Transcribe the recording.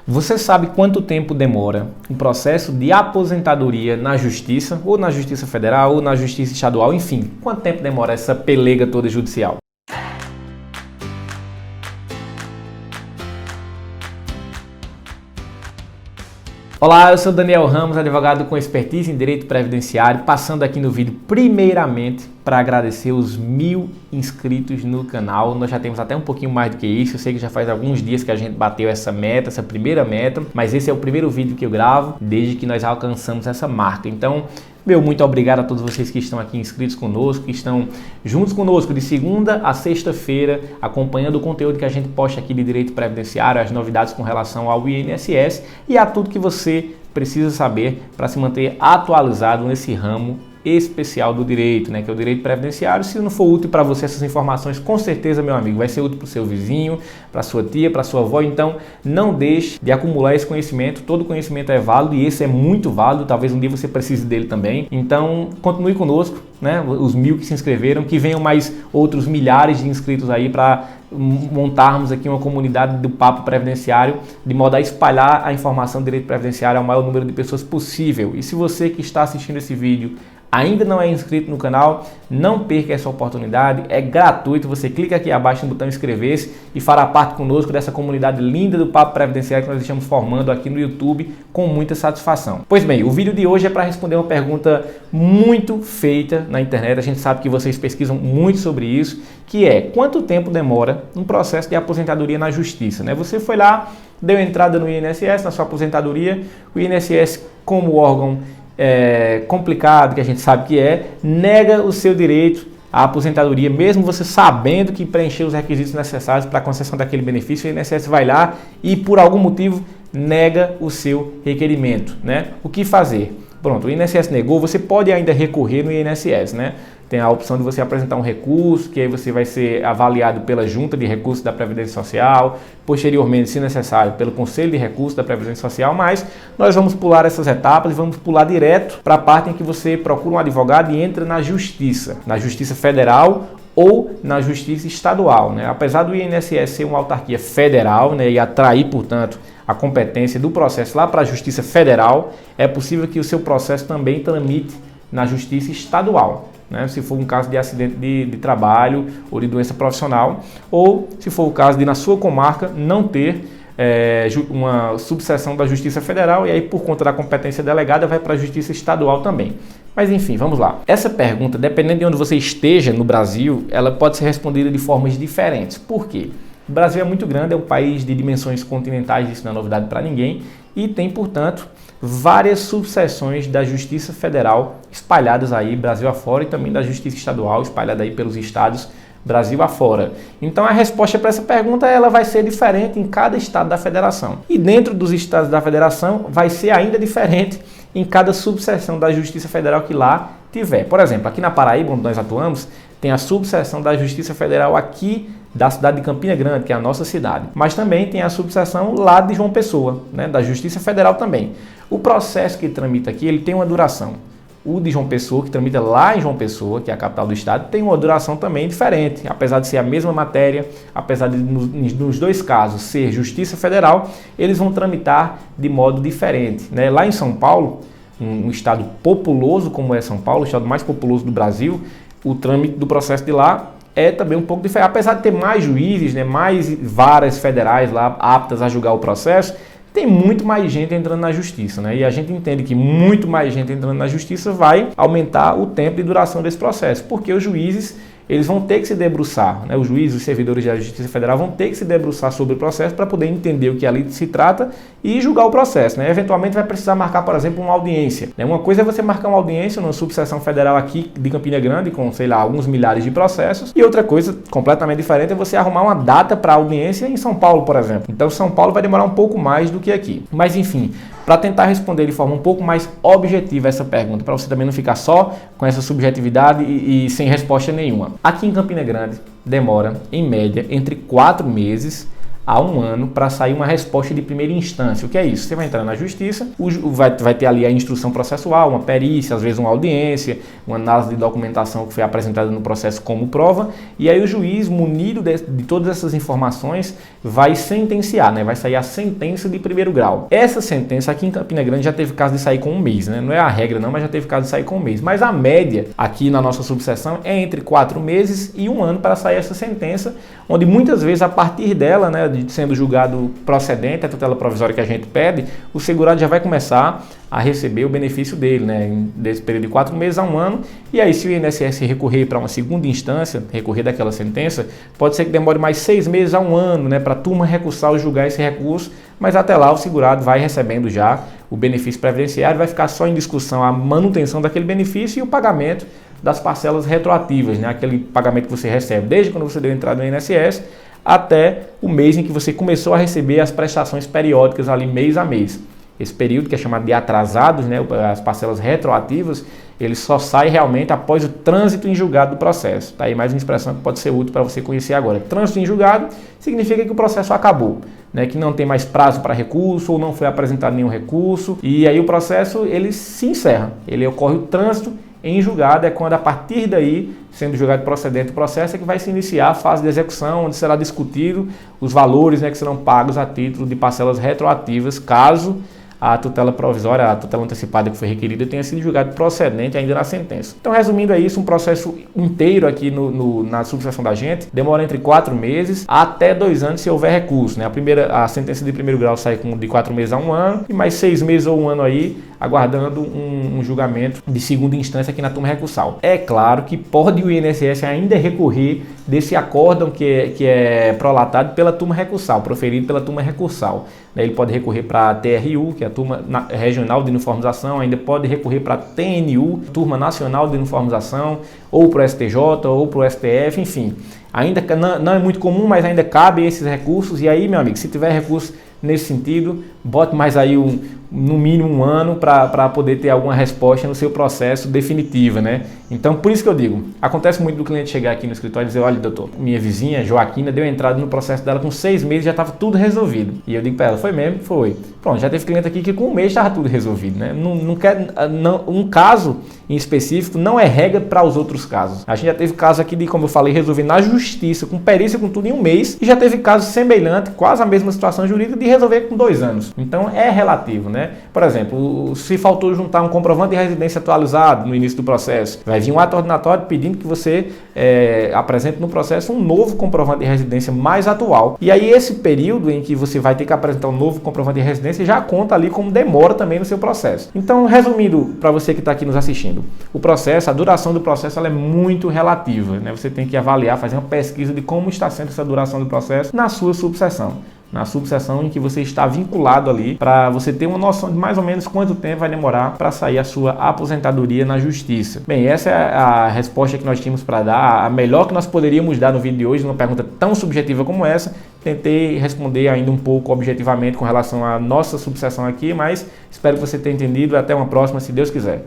Você sabe quanto tempo demora um processo de aposentadoria na Justiça, ou na Justiça Federal, ou na Justiça Estadual, enfim, quanto tempo demora essa pelega toda judicial? Olá, eu sou Daniel Ramos, advogado com expertise em Direito Previdenciário, passando aqui no vídeo primeiramente para agradecer os 1000 inscritos no canal. Nós já temos até um pouquinho mais do que isso, eu sei que já faz alguns dias que a gente bateu essa meta, essa primeira meta, mas esse é o primeiro vídeo que eu gravo desde que nós alcançamos essa marca. Então, muito obrigado a todos vocês que estão aqui inscritos conosco, que estão juntos conosco de segunda a sexta-feira, acompanhando o conteúdo que a gente posta aqui de Direito Previdenciário, as novidades com relação ao INSS e a tudo que você precisa saber para se manter atualizado nesse ramo especial do direito, que é o direito previdenciário. Se não for útil para você essas informações, com certeza, meu amigo, vai ser útil para o seu vizinho, para sua tia, para sua avó. Então, não deixe de acumular esse conhecimento. Todo conhecimento é válido e esse é muito válido. Talvez um dia você precise dele também. Então, continue conosco, os 1000 que se inscreveram, que venham mais outros milhares de inscritos aí para montarmos aqui uma comunidade do Papo Previdenciário, de modo a espalhar a informação do direito previdenciário ao maior número de pessoas possível. E se você que está assistindo esse vídeo ainda não é inscrito no canal, não perca essa oportunidade, é gratuito, você clica aqui abaixo no botão inscrever-se e fará parte conosco dessa comunidade linda do Papo Previdenciário que nós estamos formando aqui no YouTube com muita satisfação. Pois bem, o vídeo de hoje é para responder uma pergunta muito feita na internet, a gente sabe que vocês pesquisam muito sobre isso, que é: quanto tempo demora um processo de aposentadoria na Justiça? Você foi lá, deu entrada no INSS, na sua aposentadoria, o INSS, como órgão complicado, que a gente sabe que nega o seu direito à aposentadoria, mesmo você sabendo que preencheu os requisitos necessários para a concessão daquele benefício. O INSS vai lá e, por algum motivo, nega o seu requerimento. O que fazer? Pronto, o INSS negou, você pode ainda recorrer no INSS, Tem a opção de você apresentar um recurso, que aí você vai ser avaliado pela Junta de Recursos da Previdência Social, posteriormente, se necessário, pelo Conselho de Recursos da Previdência Social, mas nós vamos pular essas etapas e vamos pular direto para a parte em que você procura um advogado e entra na Justiça Federal ou na Justiça Estadual. Apesar do INSS ser uma autarquia federal, e atrair, portanto, a competência do processo lá para a Justiça Federal, é possível que o seu processo também tramite na Justiça Estadual. Se for um caso de acidente de trabalho ou de doença profissional, ou se for o caso de, na sua comarca, não ter uma subseção da Justiça Federal, e aí, por conta da competência delegada, vai para a Justiça Estadual também. Mas enfim, vamos lá. Essa pergunta, dependendo de onde você esteja no Brasil, ela pode ser respondida de formas diferentes. Por quê? O Brasil é muito grande, é um país de dimensões continentais, isso não é novidade para ninguém, e tem, portanto, várias subseções da Justiça Federal espalhadas aí Brasil afora, e também da Justiça Estadual espalhada aí pelos estados Brasil afora. Então a resposta para essa pergunta ela vai ser diferente em cada estado da federação. E dentro dos estados da federação vai ser ainda diferente em cada subseção da Justiça Federal que lá tiver. Por exemplo, aqui na Paraíba, onde nós atuamos, tem a subseção da Justiça Federal aqui da cidade de Campina Grande, que é a nossa cidade. Mas também tem a subseção lá de João Pessoa, da Justiça Federal também. O processo que tramita aqui, ele tem uma duração. O de João Pessoa, que tramita lá em João Pessoa, que é a capital do estado, tem uma duração também diferente. Apesar de ser a mesma matéria, apesar de nos dois casos ser Justiça Federal, eles vão tramitar de modo diferente. Lá em São Paulo, um estado populoso como é São Paulo, o estado mais populoso do Brasil, o trâmite do processo de lá é também um pouco diferente. Apesar de ter mais juízes, mais varas federais lá aptas a julgar o processo, tem muito mais gente entrando na justiça, E a gente entende que muito mais gente entrando na justiça vai aumentar o tempo de duração desse processo, porque os juízes eles vão ter que se debruçar, os juízes, os servidores da Justiça Federal vão ter que se debruçar sobre o processo para poder entender o que ali se trata e julgar o processo, Eventualmente vai precisar marcar, por exemplo, uma audiência, Uma coisa é você marcar uma audiência numa subseção federal aqui de Campina Grande com, alguns milhares de processos, e outra coisa completamente diferente é você arrumar uma data para audiência em São Paulo, por exemplo. Então São Paulo vai demorar um pouco mais do que aqui. Mas enfim, para tentar responder de forma um pouco mais objetiva essa pergunta, para você também não ficar só com essa subjetividade e sem resposta nenhuma. Aqui em Campina Grande demora, em média, entre 4 meses a 1 ano para sair uma resposta de primeira instância. O que é isso? Você vai entrar na justiça, vai ter ali a instrução processual, uma perícia, às vezes uma audiência, uma análise de documentação que foi apresentada no processo como prova, e aí o juiz, munido de todas essas informações, vai sentenciar, né? Vai sair a sentença de primeiro grau. Essa sentença aqui em Campina Grande já teve caso de sair com 1 mês, né? Não é a regra não, mas já teve caso de sair com 1 mês. Mas a média aqui na nossa subseção é entre 4 meses e 1 ano para sair essa sentença, onde muitas vezes a partir dela, né, sendo julgado procedente a tutela provisória que a gente pede, o segurado já vai começar a receber o benefício dele, né, desse período de 4 meses a 1 ano, e aí se o INSS recorrer para uma segunda instância, recorrer daquela sentença, pode ser que demore mais 6 meses a 1 ano, né, para a turma recursar ou julgar esse recurso, mas até lá o segurado vai recebendo já o benefício previdenciário, vai ficar só em discussão a manutenção daquele benefício e o pagamento das parcelas retroativas, né, aquele pagamento que você recebe desde quando você deu entrada no INSS até o mês em que você começou a receber as prestações periódicas ali mês a mês. Esse período, que é chamado de atrasados, né, as parcelas retroativas, ele só sai realmente após o trânsito em julgado do processo. Tá aí mais uma expressão que pode ser útil para você conhecer agora. Trânsito em julgado significa que o processo acabou, né, que não tem mais prazo para recurso ou não foi apresentado nenhum recurso, e aí o processo ele se encerra, ele ocorre o trânsito em julgado, é quando a partir daí, sendo julgado procedente o processo, é que vai se iniciar a fase de execução, onde será discutido os valores, né, que serão pagos a título de parcelas retroativas, caso a tutela provisória, a tutela antecipada que foi requerida, tenha sido julgado procedente ainda na sentença. Então, resumindo aí, isso, um processo inteiro aqui na subseção da gente demora entre 4 meses até 2 anos se houver recurso, né? A sentença de primeiro grau sai de 4 meses a 1 ano e mais 6 meses ou 1 ano aí, aguardando um julgamento de segunda instância aqui na turma recursal. É claro que pode o INSS ainda recorrer desse acórdão que é prolatado pela turma recursal, proferido pela turma recursal. Ele pode recorrer para a TRU, que é a Turma Regional de Uniformização, ainda pode recorrer para a TNU, Turma Nacional de Uniformização, ou para o STJ, ou para o STF, enfim. Ainda não é muito comum, mas ainda cabem esses recursos. E aí, meu amigo, se tiver recurso nesse sentido, bote mais aí no mínimo 1 ano para poder ter alguma resposta no seu processo definitiva, né? Então, por isso que eu digo, acontece muito do cliente chegar aqui no escritório e dizer, olha, doutor, minha vizinha, Joaquina, deu entrada no processo dela com 6 meses, já estava tudo resolvido. E eu digo para ela, foi mesmo? Foi. Pronto, já teve cliente aqui que com 1 mês estava tudo resolvido, né? Um caso em específico não é regra para os outros casos. A gente já teve caso aqui de, como eu falei, resolver na justiça, com perícia, com tudo em 1 mês, e já teve caso semelhante, quase a mesma situação jurídica, de resolver com 2 anos. Então, é relativo, né? Por exemplo, se faltou juntar um comprovante de residência atualizado no início do processo, vai vir um ato ordinatório pedindo que você apresente no processo um novo comprovante de residência mais atual. E aí esse período em que você vai ter que apresentar um novo comprovante de residência já conta ali como demora também no seu processo. Então, resumindo para você que está aqui nos assistindo, o processo, a duração do processo ela é muito relativa, né? Você tem que avaliar, fazer uma pesquisa de como está sendo essa duração do processo na sua subseção. Na subseção em que você está vinculado ali, para você ter uma noção de mais ou menos quanto tempo vai demorar para sair a sua aposentadoria na justiça. Bem, essa é a resposta que nós tínhamos para dar, a melhor que nós poderíamos dar no vídeo de hoje, numa pergunta tão subjetiva como essa. Tentei responder ainda um pouco objetivamente com relação à nossa subseção aqui, mas espero que você tenha entendido. Até uma próxima, se Deus quiser.